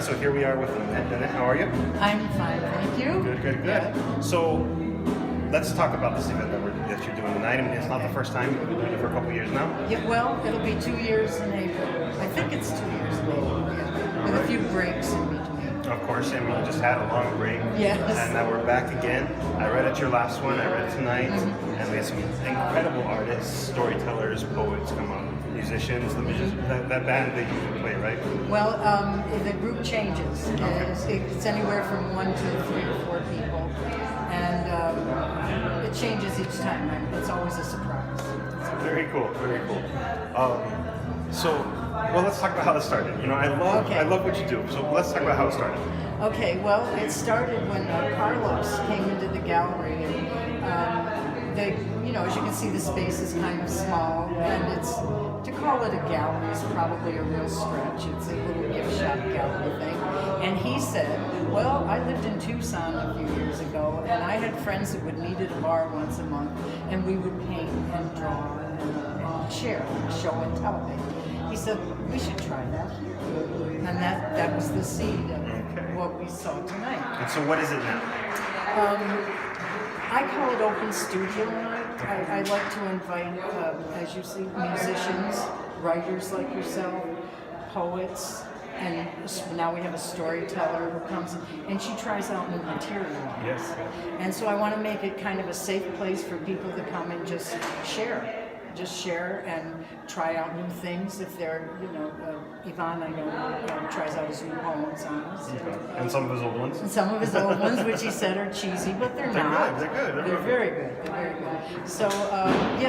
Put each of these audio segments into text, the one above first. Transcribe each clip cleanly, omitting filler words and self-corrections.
So here we are with Nanette. How are you? I'm fine, thank you. Good. Yeah. So let's talk about this event that you're doing tonight. I mean, it's not the first time. You've been doing it for a couple of years now. Yeah, well, it'll be 2 years in April. I think it's 2 years in April, yeah. With a few breaks in between. Of course, and we just had a long break. Yes. And now we're back again. I read at your last one, I read tonight, and we had some incredible artists, storytellers, poets come on, musicians, that band they usually play, right? Well, the group changes. Okay. It's anywhere from 1 to 3 or 4 people, and it changes each time. It's always a surprise. Very cool. Well, let's talk about how this started. You know, I love what you do. So let's talk about how it started. Okay, well, it started when Carlos came into the gallery, and they, you know, as you can see, the space is kind of small, and it's, to call it a gallery is probably a real stretch. It's a little gift shop gallery thing. And he said, well, I lived in Tucson a few years ago, and I had friends that would meet at a bar once a month, and we would paint and draw and share, show and tell things. He said, we should try that here. And that was the seed of what we saw tonight. And so what is it now? I call it open studio night. I like to invite, as you see, musicians, writers like yourself, poets, and now we have a storyteller who comes and she tries out new material. Yes. And so I want to make it kind of a safe place for people to come and just share. And try out new things. If they're, you know, Ivan, I know, tries out his new poems on us. And some of his old ones? And some of his old ones, which he said are cheesy, but they're not. They're good. They're very good. So,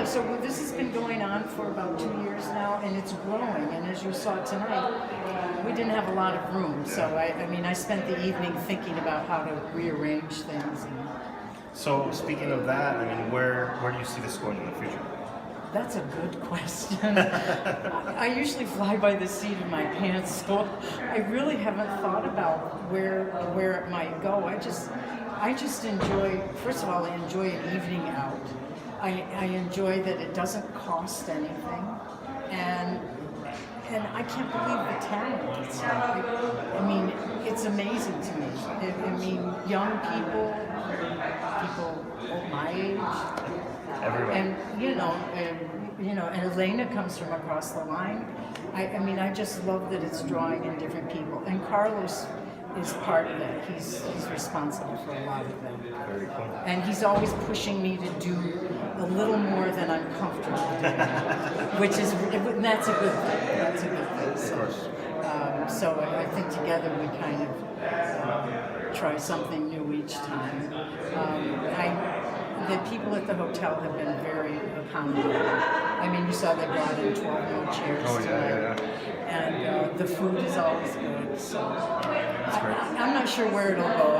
so this has been going on for about 2 years now, and it's growing. And as you saw tonight, we didn't have a lot of room. So, I spent the evening thinking about how to rearrange things. So, speaking of that, I mean, where do you see this going in the future? That's a good question. I usually fly by the seat of my pants, so I really haven't thought about where it might go. I just enjoy, first of all, I enjoy an evening out. I enjoy that it doesn't cost anything, and I can't believe the talent. It's amazing to me. Young people my age. Everyone. And and Elena comes from across the line. I just love that it's drawing in different people. And Carlos is part of that. He's responsible for a lot of them. Very cool. And he's always pushing me to do a little more than I'm comfortable doing, and that's a good thing. So, of course. So I think together we kind of try something new each time. The people at the hotel have been very accommodating. You saw they brought in 12 new chairs tonight. And the food is always good. So I'm not sure where it'll go.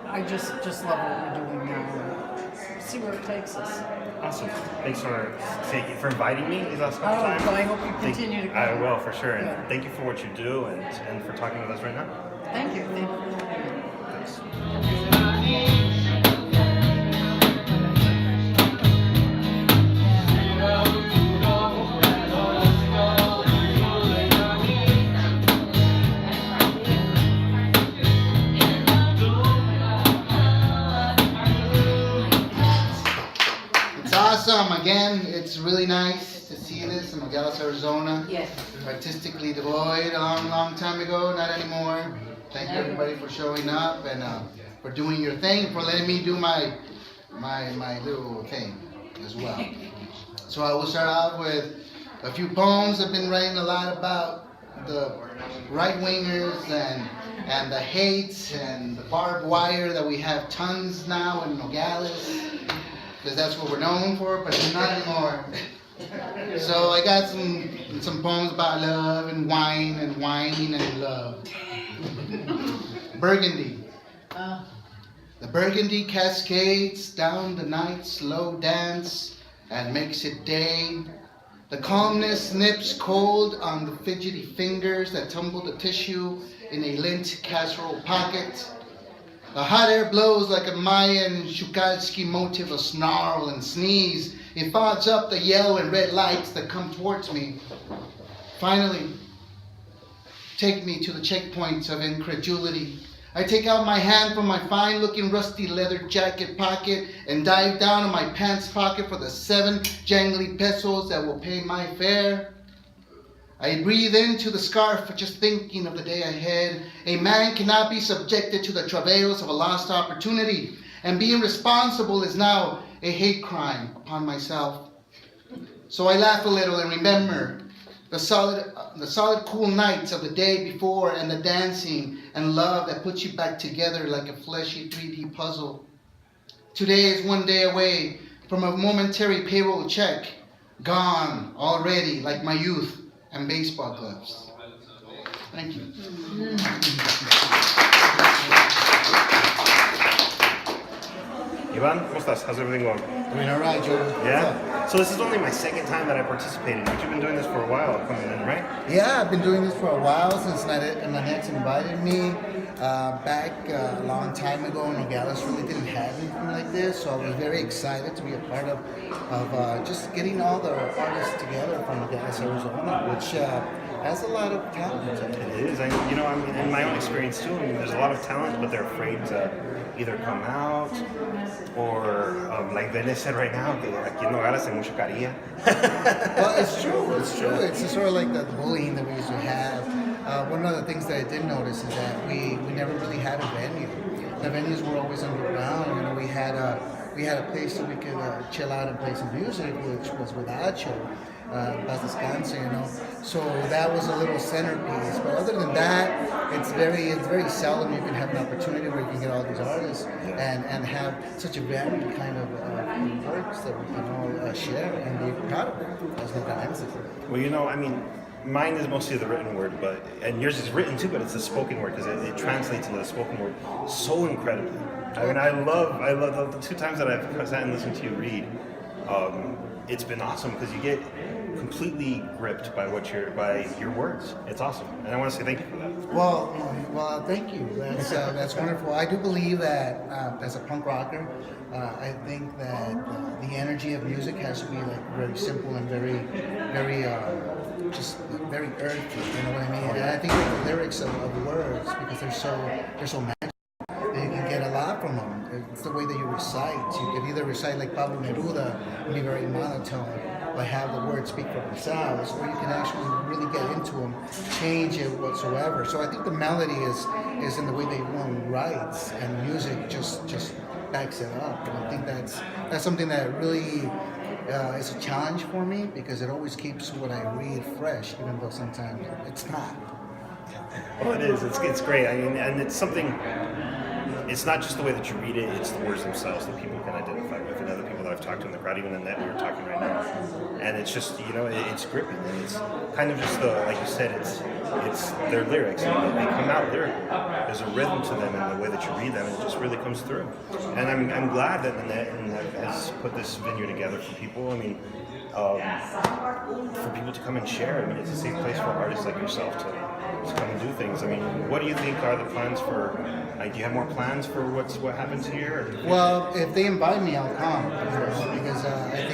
I just love what we're doing now. See where it takes us. Awesome. Thanks for inviting me these last couple times. Well, I hope you continue to come. I will, for sure. And thank you for what you do and for talking with us right now. Thank you. Thanks. nice to see this in Nogales, Arizona. Yes. Artistically devoid a long, long time ago, not anymore. Thank you everybody for showing up and for doing your thing, for letting me do my little thing as well. So I will start out with a few poems. I've been writing a lot about the right-wingers and the hate and the barbed wire that we have tons now in Nogales, because that's what we're known for, but not anymore. So I got some poems about love and wine and whining and love. Burgundy. The burgundy cascades down the night's slow dance and makes it day. The calmness nips cold on the fidgety fingers that tumble the tissue in a lint casserole pocket. The hot air blows like a Mayan Shukalski motif of snarl and sneeze. It fogs up the yellow and red lights that come towards me. Finally, take me to the checkpoints of incredulity. I take out my hand from my fine-looking rusty leather jacket pocket and dive down in my pants pocket for the 7 jangly pesos that will pay my fare. I breathe into the scarf just thinking of the day ahead. A man cannot be subjected to the travails of a lost opportunity, and being responsible is now a hate crime upon myself. So I laugh a little and remember the solid cool nights of the day before and the dancing and love that puts you back together like a fleshy 3D puzzle. Today is one day away from a momentary payroll check, gone already like my youth and baseball gloves. Thank you. Ivan, ¿cómo estás? How's everything going? Doing all right, Joe. Yeah? So this is only my second time that I participated, but you've been doing this for a while coming in, right? Yeah, I've been doing this for a while since Nanette invited me back a long time ago. Nogales really didn't have anything like this, so I was very excited to be a part of just getting all the artists together from Nogales, Arizona, which has a lot of talent. It is. I'm in my own experience too. I mean, there's a lot of talent, but they're afraid to either come out or, like Venice said right now, que aquí en Nogales hay mucha carilla. Well, it's true. It's sort of like the bullying that we used to have. One of the things that I did notice is that we never really had a venue. The venues were always underground. You know, we had a place that we could chill out and play some music, which was with Acho. Paz descanse, you know. So that was a little centerpiece. But other than that, it's very seldom you can have an opportunity where you can get all these artists and have such a varied kind of works that we can all share and be proud of as Nogales. Well, I mean, mine is mostly the written word, and yours is written too, but it's the spoken word because it translates into the spoken word so incredibly. I mean, I love the 2 times that I've sat and listened to you read. It's been awesome because you get completely gripped by your words. It's awesome, and I want to say thank you for that. Well, thank you. That's wonderful. I do believe that as a punk rocker, I think that the energy of music has to be like very simple and very just very earthy. You know what I mean? And I think that the lyrics of words, because they're so magical, you can get a lot from them. It's the way that you recite. You can either recite like Pablo Neruda and be very monotone, but have the words speak for themselves, or you can actually really get into them, change it whatsoever. So I think the melody is in the way that one writes, and the music just backs it up. And I think that's something that really is a challenge for me, because it always keeps what I read fresh, even though sometimes it's not. Well, it is. It's great. I mean, and it's something. It's not just the way that you read it; it's the words themselves that people can identify with, and other people that I've talked to in the crowd, even Nanette, we were talking right now. And it's just, it's gripping, and it's kind of just like you said, it's their lyrics, and they come out lyrical. There's a rhythm to them, and the way that you read them, it just really comes through. And I'm glad that Nanette has put this venue together for people. I mean, for people to come and share. I mean, it's a safe place for artists like yourself to come and do things. I mean, what do you think are the plans for? Do you have more plans for what happens here? Well, if they invite me, I'll come, because I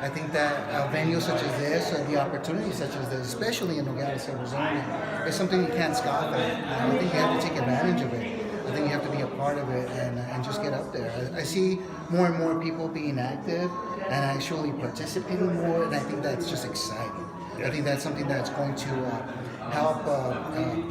think that venues such as this, the opportunities such as this, especially in Nogales, Arizona, is something you can't scoff at. I think you have to take advantage of it. I think you have to be a part of it and just get up there. I see more and more people being active and actually participating more, and I think that's just exciting. I think that's something that's going to help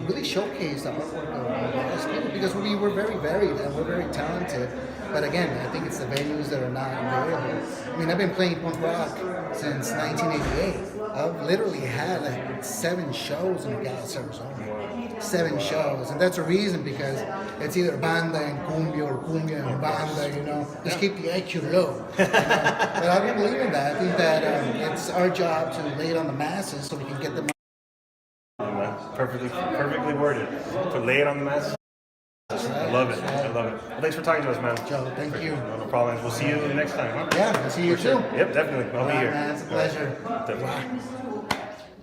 really showcase the artwork of us people, because we're very varied and we're very talented. But again, I think it's the venues that are not available. I mean, I've been playing punk rock since 1988. I've literally had like 7 shows in Nogales, Arizona. 7 shows, and that's a reason, because it's either banda and cumbia or cumbia and banda, you know. Just keep the IQ low. You know? But I don't believe in that. I think that it's our job to lay it on the masses so we can get them. Perfectly worded. To lay it on the masses. I love it. I love it. Well, thanks for talking to us, man. Joe, thank you. No problem. We'll see you next time, huh? Yeah, we'll see you too. Yep, definitely. I'll be here. Man, it's a pleasure. Definitely.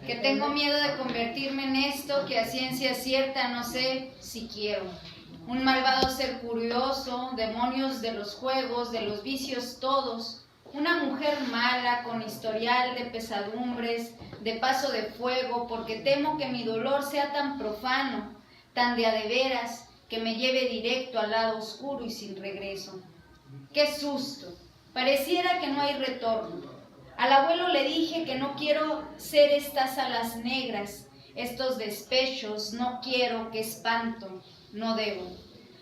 Que tengo miedo de convertirme en esto que a ciencia cierta no sé si quiero. Un malvado ser curioso, demonios de los juegos, de los vicios todos. Una mujer mala con historial de pesadumbres, de paso de fuego, porque temo que mi dolor sea tan profano, tan de a de veras, que me lleve directo al lado oscuro y sin regreso. ¡Qué susto! Pareciera que no hay retorno. Al abuelo le dije que no quiero ser estas alas negras, estos despechos, no quiero, que espanto, no debo.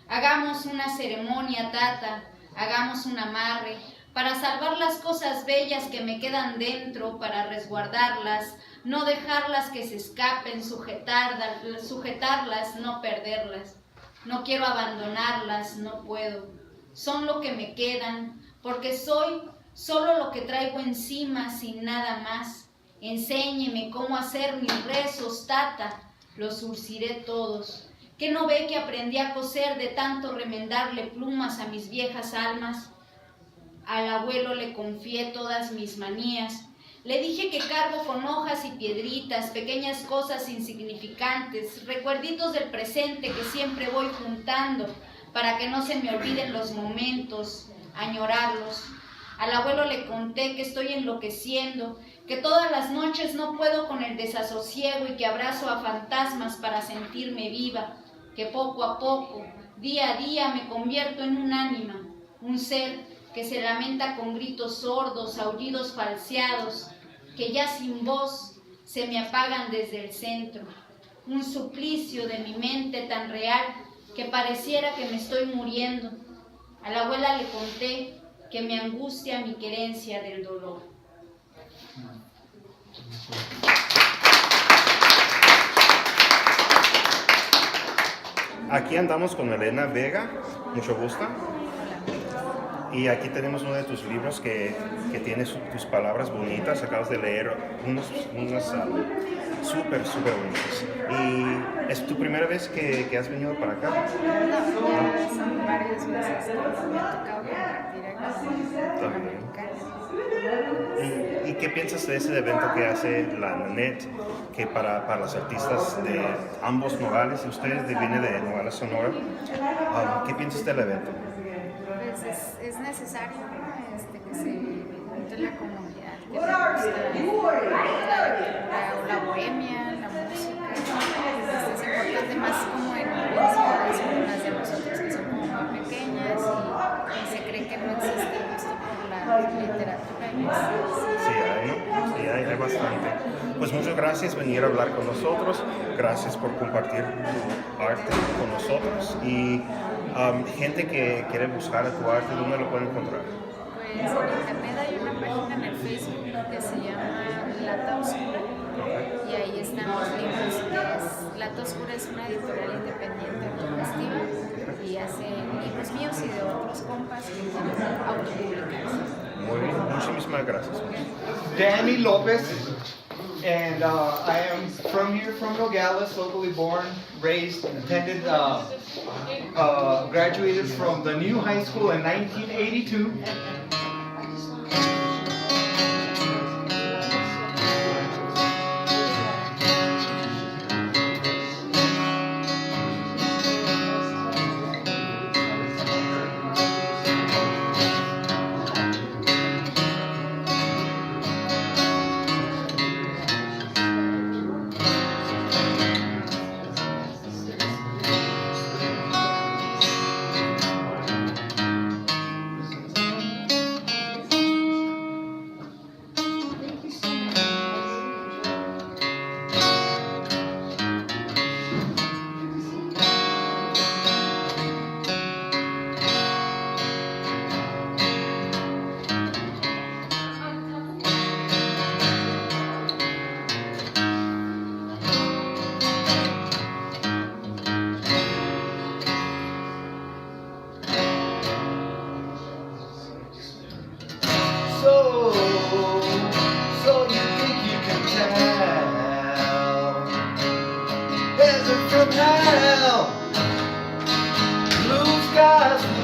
Hagamos una ceremonia, tata, hagamos un amarre, para salvar las cosas bellas que me quedan dentro, para resguardarlas, no dejarlas que se escapen, sujetarlas, no perderlas. No quiero abandonarlas, no puedo. Son lo que me quedan, porque soy solo lo que traigo encima, sin nada más. Enséñeme cómo hacer mis rezos, tata, los surciré todos. ¿Qué no ve que aprendí a coser de tanto remendarle plumas a mis viejas almas? Al abuelo le confié todas mis manías. Le dije que cargo con hojas y piedritas, pequeñas cosas insignificantes, recuerditos del presente que siempre voy juntando para que no se me olviden los momentos, añorarlos. Al abuelo le conté que estoy enloqueciendo, que todas las noches no puedo con el desasosiego y que abrazo a fantasmas para sentirme viva, que poco a poco, día a día me convierto en un ánima, un ser que se lamenta con gritos sordos, aullidos falseados, que ya sin voz se me apagan desde el centro. Un suplicio de mi mente tan real que pareciera que me estoy muriendo. A la abuela le conté que me angustia mi querencia del dolor. Aquí andamos con Elena Vega, mucho gusto. Y aquí tenemos uno de tus libros que tiene tus palabras bonitas. Acabas de leer unas súper bonitas. ¿Y es tu primera vez que has venido para acá? No, ya son varias veces que me ha tocado compartir aquí en Americana. ¿Y qué piensas de ese evento que hace la Nanette, que para los artistas de ambos Nogales, y ustedes vienen de Nogales, Sonora? ¿Qué piensas del evento? Pues es necesario, ¿no? Que se junte la comunidad, que le gusta la bohemia, la música. Es importante más como en ciudades como las de nosotros, que son como muy pequeñas y se cree que no existe el gusto por la literatura. Sí, hay bastante. Pues muchas gracias por venir a hablar con nosotros. Gracias por compartir tu arte con nosotros. Y gente que quiere buscar a tu arte, ¿dónde lo pueden encontrar? Pues en internet hay una página en el Facebook que se llama Lata Oscura y ahí están los libros. Lata Oscura es una editorial independiente autogestiva y hace libros míos y de otros compas que quieren autopublicarse. Muy bien, muchísimas gracias. Danny Lopez, and I am from here, from Nogales, locally born, raised, attended, graduated from the new high school in 1982.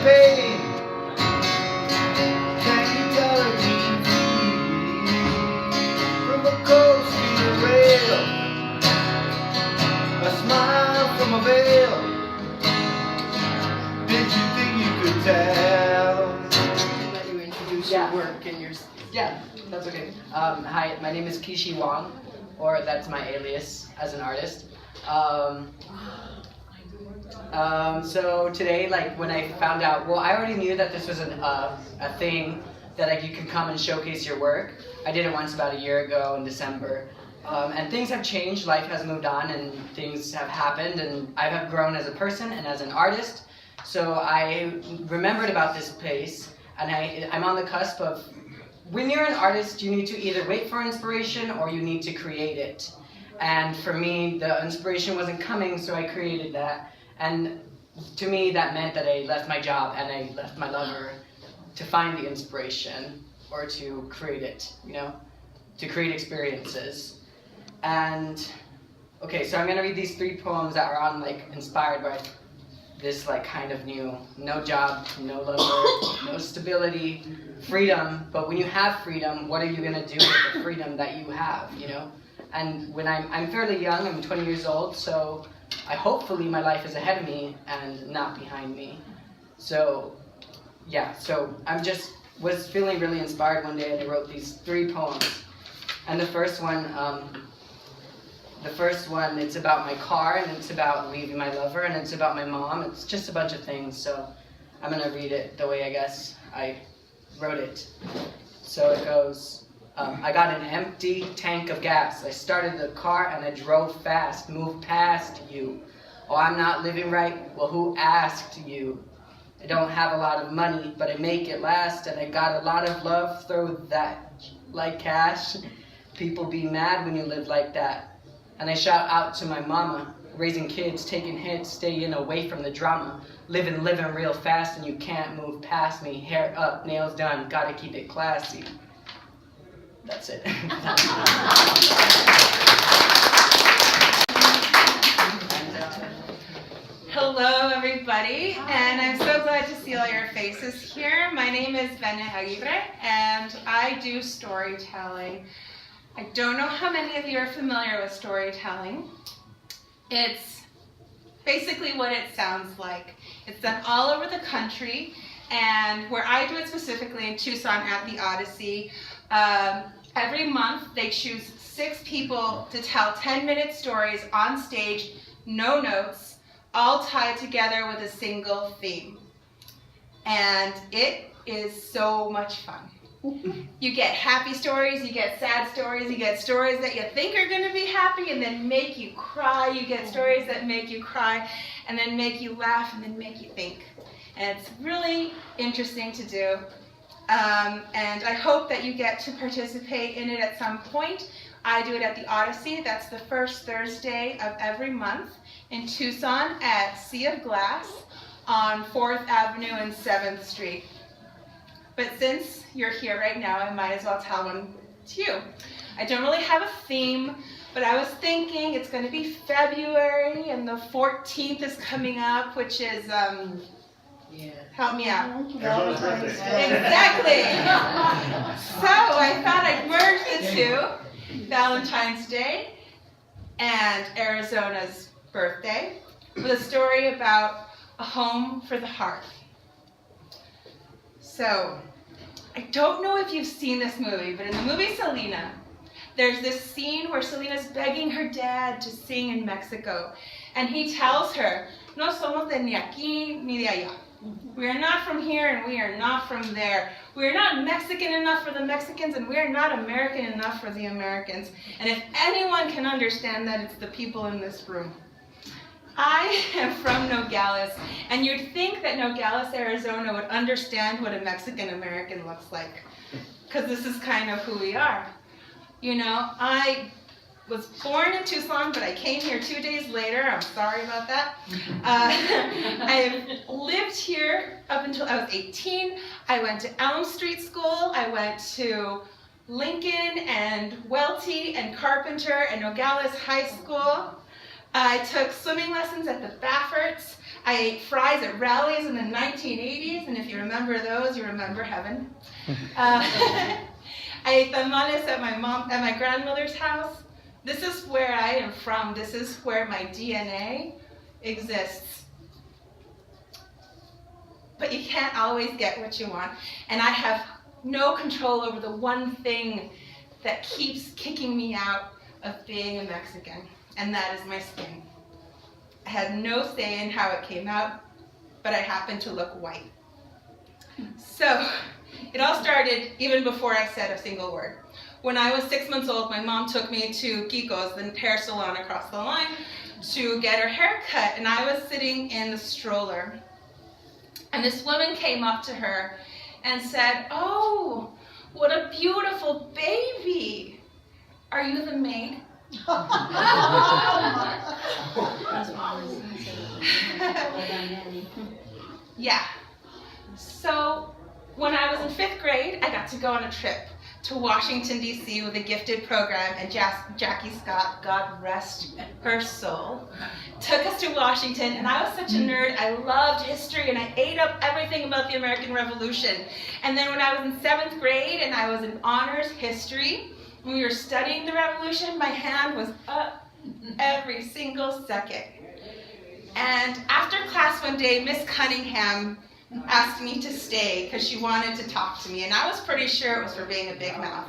pain. Can you tell me from a cold steel rail, a smile from a veil? Did you think you could tell? Let you introduce your work and your. Yeah, that's okay. Hi, my name is Kishi Wang, or that's my alias as an artist. So today, like when I found out, well, I already knew that this was a thing that like you can come and showcase your work. I did it once about a year ago in December. And things have changed, life has moved on, and things have happened, and I have grown as a person and as an artist. So I remembered about this place, and I'm on the cusp of, when you're an artist, you need to either wait for inspiration or you need to create it. And for me, the inspiration wasn't coming, so I created that. And to me, that meant that I left my job and I left my lover to find the inspiration or to create it, you know, to create experiences. And, okay, so I'm gonna read these 3 poems that are on, like, inspired by this, like, kind of new, no job, no lover, no stability, freedom. But when you have freedom, what are you gonna do with the freedom that you have, you know? And when I'm fairly young, I'm 20 years old, so hopefully my life is ahead of me and not behind me. So, yeah, so was feeling really inspired one day and I wrote these 3 poems. And the first one, it's about my car, and it's about leaving my lover, and it's about my mom. It's just a bunch of things, so I'm gonna read it the way I guess I wrote it. So it goes, I got an empty tank of gas. I started the car and I drove fast, moved past you. Oh, I'm not living right? Well, who asked you? I don't have a lot of money, but I make it last, and I got a lot of love, throw that like cash. People be mad when you live like that. And I shout out to my mama, raising kids, taking hits, staying away from the drama. Living real fast, and you can't move past me. Hair up, nails done, gotta keep it classy. That's it. Hello, everybody, and I'm so glad to see all your faces here. My name is Nanette Miranda, and I do storytelling. I don't know how many of you are familiar with storytelling. It's basically what it sounds like. It's done all over the country, and where I do it specifically in Tucson at the Odyssey, every month they choose 6 people to tell 10-minute stories on stage, no notes, all tied together with a single theme. And it is so much fun. You get happy stories, you get sad stories, you get stories that you think are going to be happy and then make you cry. You get stories that make you cry and then make you laugh and then make you think. And it's really interesting to do. And I hope that you get to participate in it at some point. I do it at the Odyssey. That's the first Thursday of every month in Tucson at Sea of Glass on 4th Avenue and 7th Street. But since you're here right now, I might as well tell one to you. I don't really have a theme, but I was thinking it's going to be February and the 14th is coming up, which is, help me out. Exactly. So I thought I'd merge the two, Valentine's Day and Arizona's birthday, with a story about a home for the hearth. So, I don't know if you've seen this movie, but in the movie Selena, there's this scene where Selena's begging her dad to sing in Mexico, and he tells her, no somos de ni aquí ni de allá. We are not from here and we are not from there. We are not Mexican enough for the Mexicans and we are not American enough for the Americans. And if anyone can understand that, it's the people in this room. I am from Nogales, and you'd think that Nogales, Arizona would understand what a Mexican American looks like, because this is kind of who we are. You know, I was born in Tucson, but I came here 2 days later. I'm sorry about that. I lived here up until I was 18. I went to Elm Street School. I went to Lincoln and Welty and Carpenter and Nogales High School. I took swimming lessons at the Bafferts. I ate fries at rallies in the 1980s, and if you remember those, you remember heaven. I ate tamales at my grandmother's house. This is where I am from. This is where my DNA exists. But you can't always get what you want. And I have no control over the one thing that keeps kicking me out of being a Mexican, and that is my skin. I had no say in how it came out, but I happen to look white. So it all started even before I said a single word. When I was 6 months old, my mom took me to Kiko's, the hair salon across the line, to get her hair cut, and I was sitting in the stroller. And this woman came up to her and said, "Oh, what a beautiful baby. Are you the maid?" Yeah. So when I was in 5th grade, I got to go on a trip to Washington, D.C. with a gifted program, and Jackie Scott, God rest her soul, took us to Washington, and I was such a nerd. I loved history, and I ate up everything about the American Revolution. And then when I was in 7th grade, and I was in honors history, when we were studying the Revolution, my hand was up every single second. And after class one day, Miss Cunningham asked me to stay because she wanted to talk to me, and I was pretty sure it was for being a big mouth.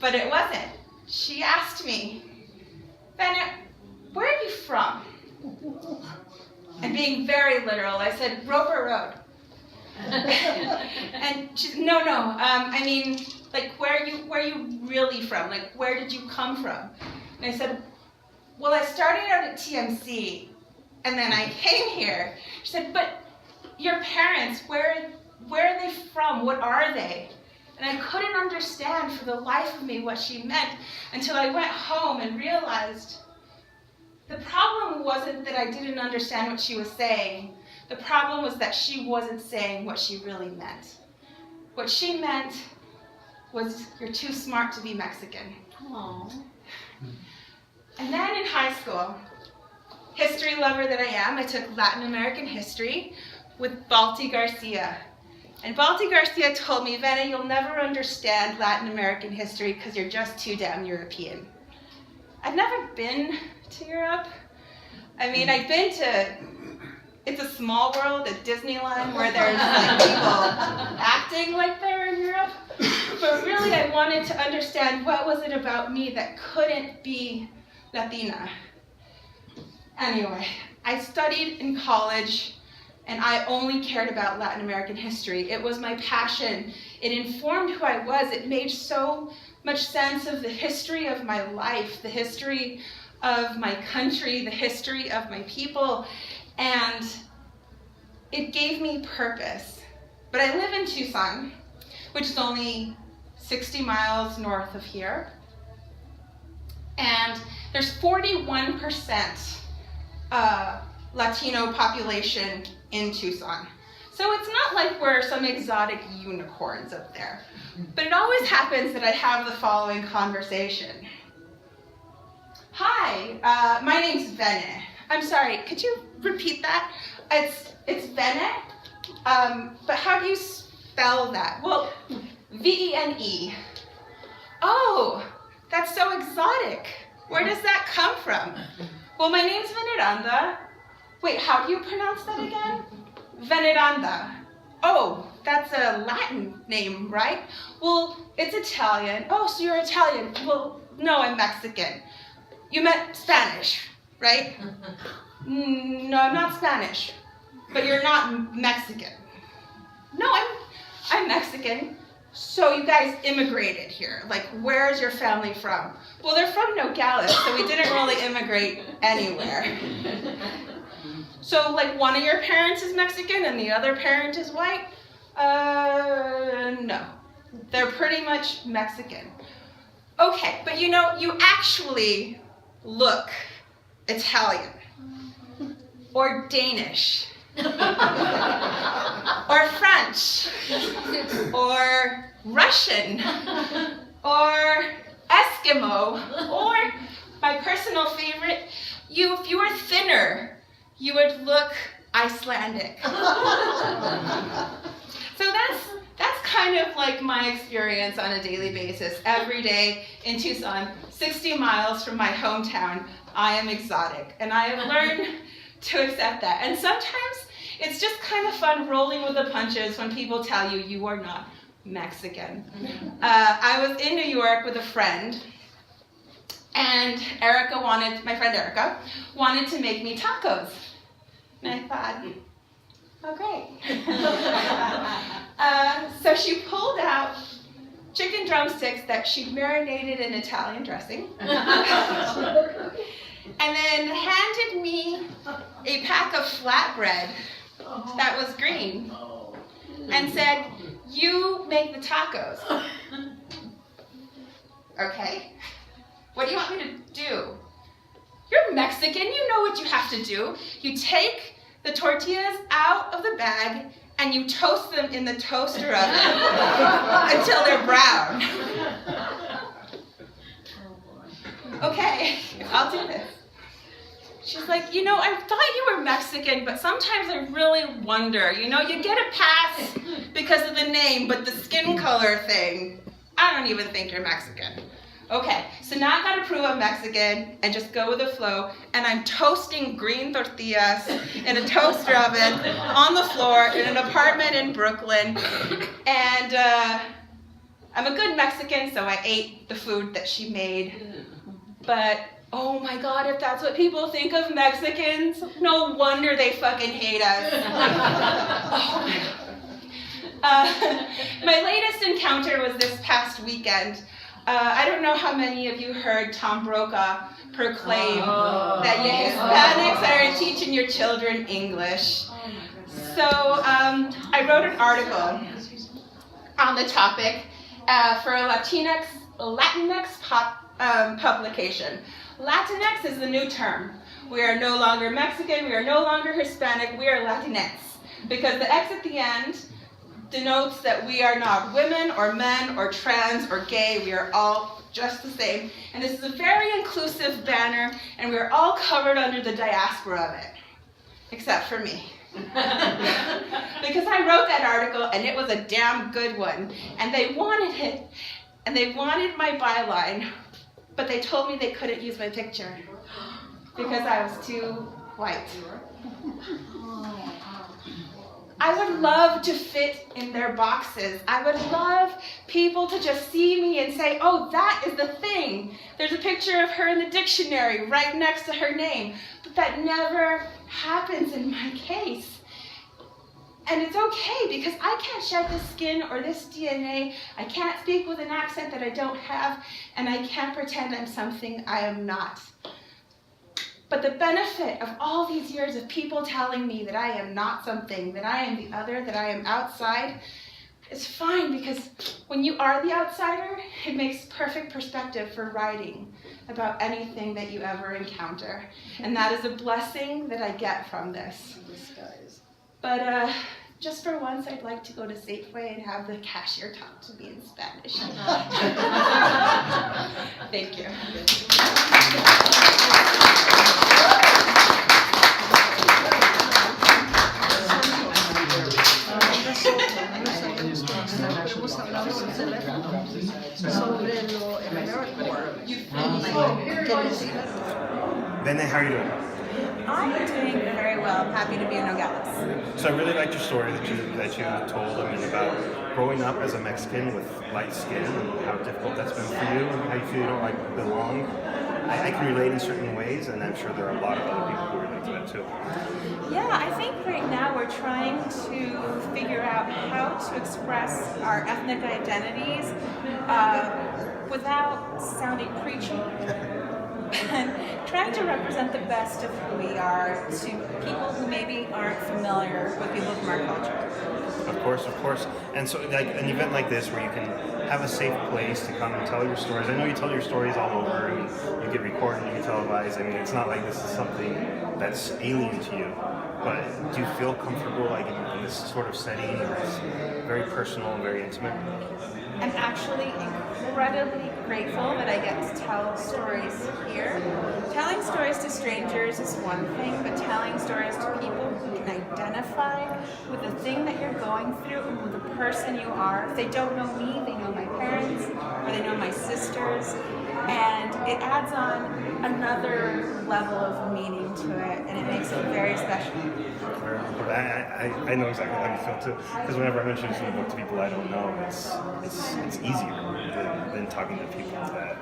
But it wasn't. She asked me, "Bennett, where are you from?" And being very literal, I said, "Roper Road." And she said, no, I mean, like, where are you really from? Like, where did you come from? And I said, "Well, I started out at TMC, and then I came here." She said, "But your parents, where are they from? What are they?" And I couldn't understand for the life of me what she meant until I went home and realized the problem wasn't that I didn't understand what she was saying. The problem was that she wasn't saying what she really meant. What she meant was, "You're too smart to be Mexican." Aww. And then in high school, history lover that I am, I took Latin American history with Balti Garcia. And Balti Garcia told me, "Vena, you'll never understand Latin American history because you're just too damn European." I'd never been to Europe. I mean, I'd been to It's a Small World at Disneyland where there's like people acting like they're in Europe. But really I wanted to understand what was it about me that couldn't be Latina. Anyway, I studied in college, and I only cared about Latin American history. It was my passion. It informed who I was. It made so much sense of the history of my life, the history of my country, the history of my people, and it gave me purpose. But I live in Tucson, which is only 60 miles north of here, and there's 41% Latino population in Tucson. So it's not like we're some exotic unicorns up there. But it always happens that I have the following conversation. "Hi, my name's Vene." I'm sorry, could you repeat that? It's Vene, but how do you spell that? Well, V-E-N-E. "Oh, that's so exotic. Where does that come from?" "Well, my name's Veneranda." "Wait, how do you pronounce that again?" "Veneranda." "Oh, that's a Latin name, right?" "Well, it's Italian." "Oh, so you're Italian." "Well, no, I'm Mexican." "You meant Spanish, right?" "No, I'm not Spanish." "But you're not Mexican." "No, I'm Mexican." "So you guys immigrated here. Like, where's your family from?" "Well, they're from Nogales, so we didn't really immigrate anywhere." "So, like, one of your parents is Mexican and the other parent is white?" No. They're pretty much Mexican." "Okay, but you know, you actually look Italian. Or Danish. Or French. Or Russian. Or Eskimo. Or, my personal favorite, if you were thinner, you would look Icelandic. So that's kind of like my experience on a daily basis. Every day in Tucson, 60 miles from my hometown, I am exotic. And I have learned to accept that. And sometimes it's just kind of fun rolling with the punches when people tell you you are not Mexican. I was in New York with a friend, and my friend Erica wanted to make me tacos. And I thought, oh great. So she pulled out chicken drumsticks that she marinated in Italian dressing, and then handed me a pack of flatbread that was green, and said, "You make the tacos." Okay. What do you want me to do? You're Mexican, you know what you have to do. You take the tortillas out of the bag and you toast them in the toaster oven until they're brown. Okay, I'll do this. She's like, I thought you were Mexican, but sometimes I really wonder. You get a pass because of the name, but the skin color thing, I don't even think you're Mexican. Okay, so now I gotta prove I'm Mexican and just go with the flow, and I'm toasting green tortillas in a toaster oven on the floor in an apartment in Brooklyn, and I'm a good Mexican, so I ate the food that she made, but oh my God, if that's what people think of Mexicans, no wonder they fucking hate us. Oh my God. My latest encounter was this past weekend. I don't know how many of you heard Tom Brokaw proclaim that you Hispanics are teaching your children English. So I wrote an article on the topic for a Latinx publication. Latinx is the new term. We are no longer Mexican, we are no longer Hispanic, we are Latinx. Because the X at the end denotes that we are not women or men or trans or gay, we are all just the same. And this is a very inclusive banner, and we are all covered under the diaspora of it, except for me. Because I wrote that article, and it was a damn good one, and they wanted it, and they wanted my byline, but they told me they couldn't use my picture because I was too white. I would love to fit in their boxes. I would love people to just see me and say, oh, that is the thing. There's a picture of her in the dictionary right next to her name. But that never happens in my case. And it's okay, because I can't shed this skin or this DNA. I can't speak with an accent that I don't have, and I can't pretend I'm something I am not. But the benefit of all these years of people telling me that I am not something, that I am the other, that I am outside, is fine, because when you are the outsider, it makes perfect perspective for writing about anything that you ever encounter. And that is a blessing that I get from this. But just for once, I'd like to go to Safeway and have the cashier talk to me in Spanish. Thank you. Bene, how are you doing? I'm doing very well. I'm happy to be in Nogales. So I really liked your story that you told, about growing up as a Mexican with light skin and how difficult that's been for you and how you feel you don't belong. I can relate in certain ways, and I'm sure there are a lot of other people who relate to that too. Yeah, I think right now we're trying to figure out how to express our ethnic identities without sounding preachy. And trying to represent the best of who we are to people who maybe aren't familiar with people from our culture. Of course. And so like an event like this where you can have a safe place to come and tell your stories. I know you tell your stories all over. You get recorded, you get televised. It's not like this is something that's alien to you. But do you feel comfortable in this sort of setting where it's very personal and very intimate? I'm actually incredibly grateful that I get to tell stories here. Telling stories to strangers is one thing, but telling stories to people who can identify with the thing that you're going through and with the person you are. If they don't know me, they know my parents, or they know my sisters, and it adds on another level of meaning to it, and it makes it very special. I know exactly how you feel too, because whenever I'm introducing a book to people I don't know, it's easier than talking to people that,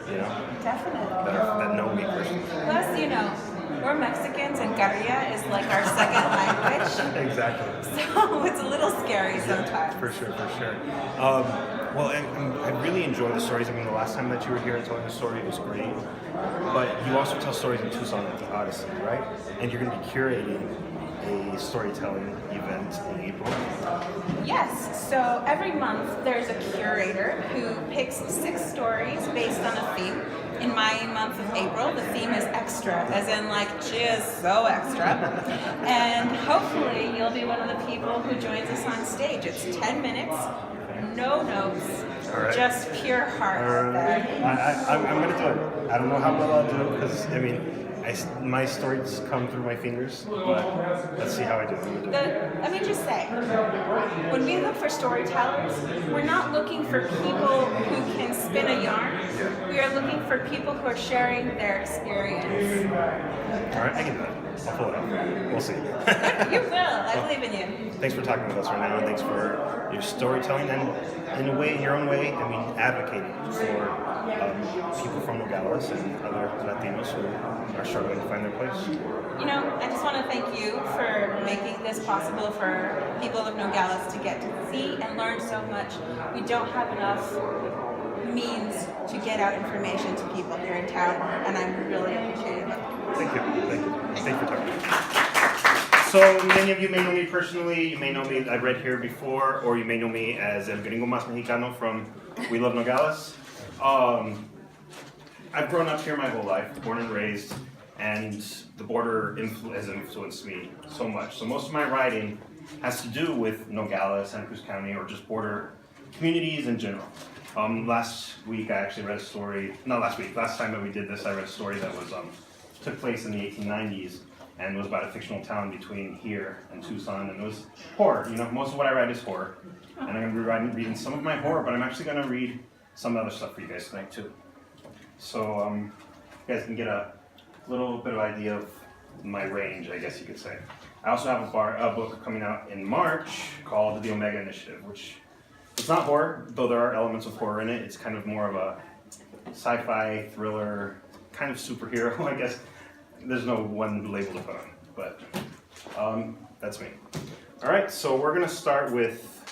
you know, Definitely. that know me personally. Plus, you know, we're Mexicans and Garria is like our second language. Exactly. So it's a little scary sometimes. For sure. Well, I really enjoy the stories. I mean, the last time that you were here and telling the story, it was great. But you also tell stories in Tucson at the Odyssey, right? And you're going to be curating a storytelling event in April. Yes, so every month there's a curator who picks 6 stories based on a theme. In my month of April, the theme is extra, as in like, she is so extra. And hopefully you'll be one of the people who joins us on stage. It's 10 minutes, no notes, just pure heart. I'm going to do it. I don't know how well I'll do it, because, I mean, my stories come through my fingers, but let's see how I do. Let me just say, when we look for storytellers, we're not looking for people who can spin a yarn. We are looking for people who are sharing their experience. All right, I can do that. I'll pull it off. We'll see. You will. I believe in you. Thanks for talking with us right now, and thanks for your storytelling and, in a way, in your own way, I mean, advocating for people from Nogales and other Latinos who are struggling to find their place. You know, I just want to thank you for making this possible for people of Nogales to get to see and learn so much. We don't have enough means to get out information to people here in town, and I'm really appreciative of it. Thank you. Thanks for talking. So many of you may know me personally. You may know me, I've read here before, or you may know me as El Gringo Más Mexicano from We Love Nogales. I've grown up here my whole life, born and raised, and the border has influenced me so much. So most of my writing has to do with Nogales, Santa Cruz County, or just border communities in general. Last week I actually read a story, not last week, last time that we did this I read a story that was took place in the 1890s and was about a fictional town between here and Tucson, and it was horror. You know, most of what I write is horror, and I'm going to be reading some of my horror, but I'm actually going to read some other stuff for you guys tonight too. So you guys can get a little bit of idea of my range, I guess you could say. I also have a book coming out in March called The Omega Initiative, which it's not horror, though there are elements of horror in it. It's kind of more of a sci-fi thriller, kind of superhero, I guess. There's no one label to put on, but that's me. All right, so we're gonna start with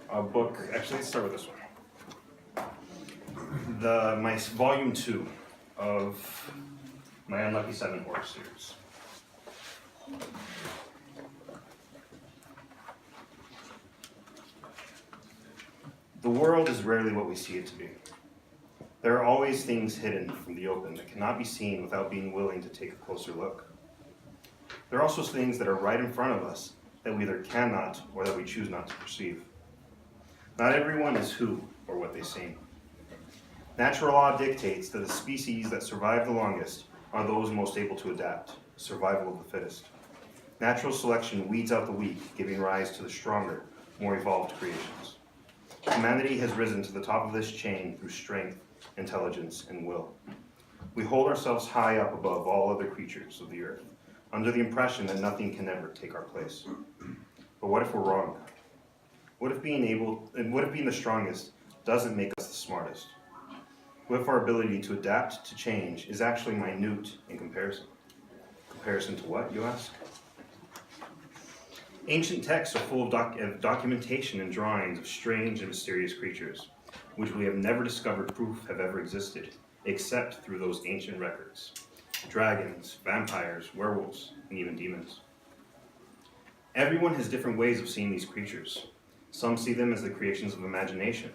a book. Actually, let's start with this one. My volume 2 of my Unlucky 7 horror series. The world is rarely what we see it to be. There are always things hidden from the open that cannot be seen without being willing to take a closer look. There are also things that are right in front of us that we either cannot or that we choose not to perceive. Not everyone is who or what they seem. Natural law dictates that the species that survive the longest are those most able to adapt, survival of the fittest. Natural selection weeds out the weak, giving rise to the stronger, more evolved creations. Humanity has risen to the top of this chain through strength, intelligence, and will. We hold ourselves high up above all other creatures of the earth, under the impression that nothing can ever take our place. But what if we're wrong? What if being the strongest doesn't make us the smartest? What if our ability to adapt to change is actually minute in comparison? Comparison to what, you ask? Ancient texts are full of documentation and drawings of strange and mysterious creatures, which we have never discovered proof have ever existed, except through those ancient records. Dragons, vampires, werewolves, and even demons. Everyone has different ways of seeing these creatures. Some see them as the creations of imagination,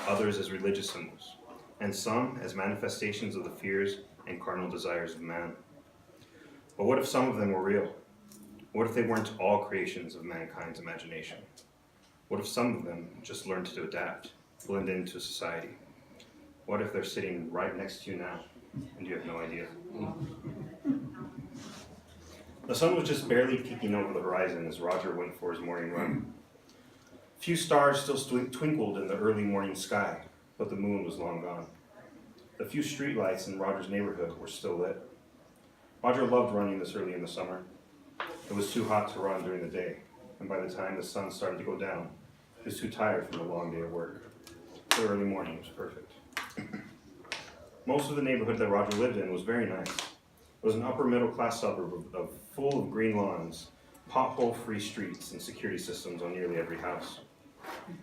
others as religious symbols, and some as manifestations of the fears and carnal desires of man. But what if some of them were real? What if they weren't all creations of mankind's imagination? What if some of them just learned to adapt, blend into society? What if they're sitting right next to you now, and you have no idea? The sun was just barely peeking over the horizon as Roger went for his morning run. Few stars still twinkled in the early morning sky, but the moon was long gone. The few streetlights in Roger's neighborhood were still lit. Roger loved running this early in the summer. It was too hot to run during the day, and by the time the sun started to go down, he was too tired from a long day of work. The early morning was perfect. Most of the neighborhood that Roger lived in was very nice. It was an upper middle class suburb full of green lawns, pothole-free streets, and security systems on nearly every house.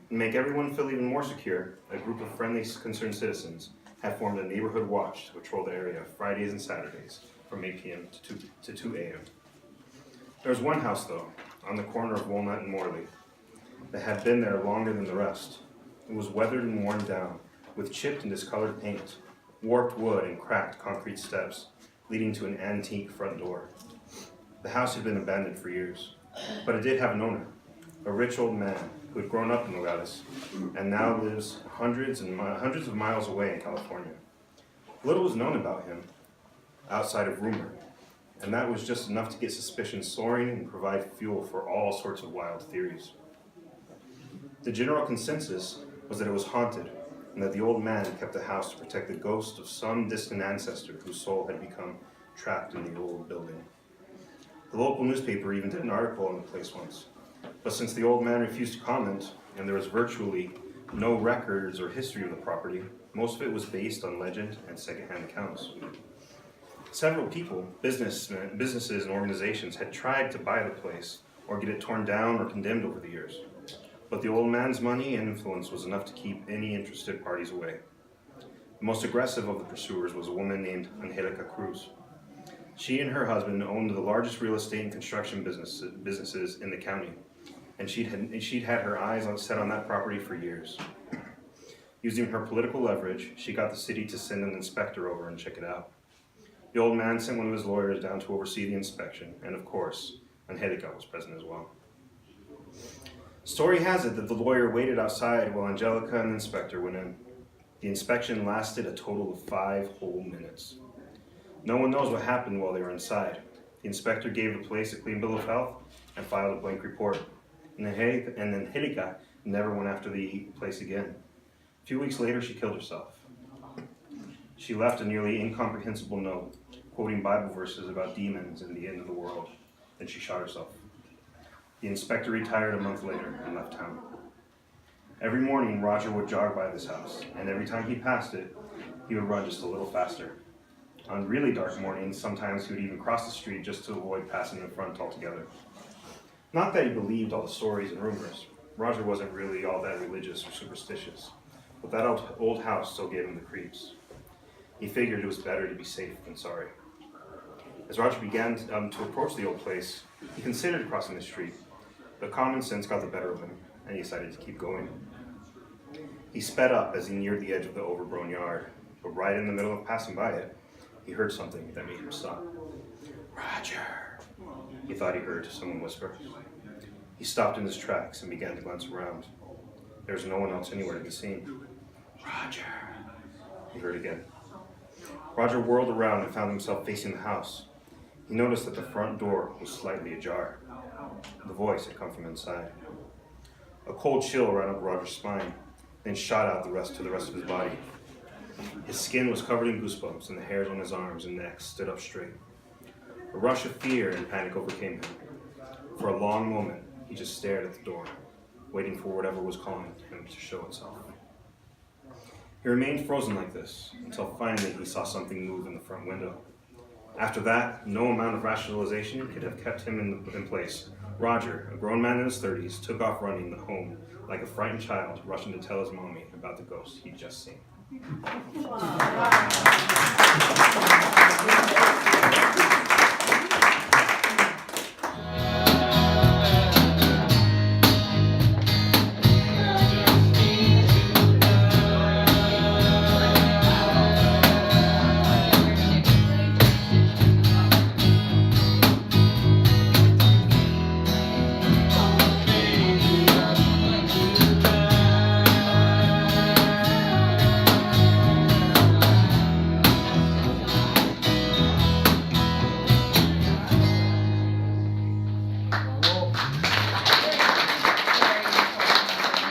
To make everyone feel even more secure, a group of friendly, concerned citizens had formed a neighborhood watch to patrol the area Fridays and Saturdays from 8 p.m. to 2 a.m. There was one house, though, on the corner of Walnut and Morley, that had been there longer than the rest. It was weathered and worn down, with chipped and discolored paint, warped wood, and cracked concrete steps, leading to an antique front door. The house had been abandoned for years, but it did have an owner, a rich old man who had grown up in Nogales and now lives hundreds of miles away in California. Little was known about him outside of rumor, and that was just enough to get suspicion soaring and provide fuel for all sorts of wild theories. The general consensus was that it was haunted, and that the old man kept the house to protect the ghost of some distant ancestor whose soul had become trapped in the old building. The local newspaper even did an article on the place once, but since the old man refused to comment, and there was virtually no records or history of the property, most of it was based on legend and secondhand accounts. Several people, businesses and organizations had tried to buy the place or get it torn down or condemned over the years. But the old man's money and influence was enough to keep any interested parties away. The most aggressive of the pursuers was a woman named Angelica Cruz. She and her husband owned the largest real estate and construction businesses in the county, and she'd had her eyes set on that property for years. Using her political leverage, she got the city to send an inspector over and check it out. The old man sent one of his lawyers down to oversee the inspection, and of course, Angelica was present as well. Story has it that the lawyer waited outside while Angelica and the inspector went in. The inspection lasted a total of 5 whole minutes. No one knows what happened while they were inside. The inspector gave the place a clean bill of health and filed a blank report. And Angelica never went after the place again. A few weeks later, she killed herself. She left a nearly incomprehensible note, quoting Bible verses about demons and the end of the world. Then she shot herself. The inspector retired a month later and left town. Every morning, Roger would jog by this house, and every time he passed it, he would run just a little faster. On really dark mornings, sometimes he would even cross the street just to avoid passing in front altogether. Not that he believed all the stories and rumors. Roger wasn't really all that religious or superstitious, but that old house still gave him the creeps. He figured it was better to be safe than sorry. As Roger began to approach the old place, he considered crossing the street, but common sense got the better of him, and he decided to keep going. He sped up as he neared the edge of the overgrown yard, but right in the middle of passing by it, he heard something that made him stop. "Roger," he thought he heard someone whisper. He stopped in his tracks and began to glance around. There was no one else anywhere to be seen. "Roger," he heard again. Roger whirled around and found himself facing the house. He noticed that the front door was slightly ajar. The voice had come from inside. A cold chill ran up Roger's spine, then shot out to the rest of his body. His skin was covered in goosebumps, and the hairs on his arms and neck stood up straight. A rush of fear and panic overcame him. For a long moment, he just stared at the door, waiting for whatever was calling him to show itself. He remained frozen like this, until finally he saw something move in the front window. After that, no amount of rationalization could have kept him in place. Roger, a grown man in his 30s, took off running the home like a frightened child rushing to tell his mommy about the ghost he'd just seen.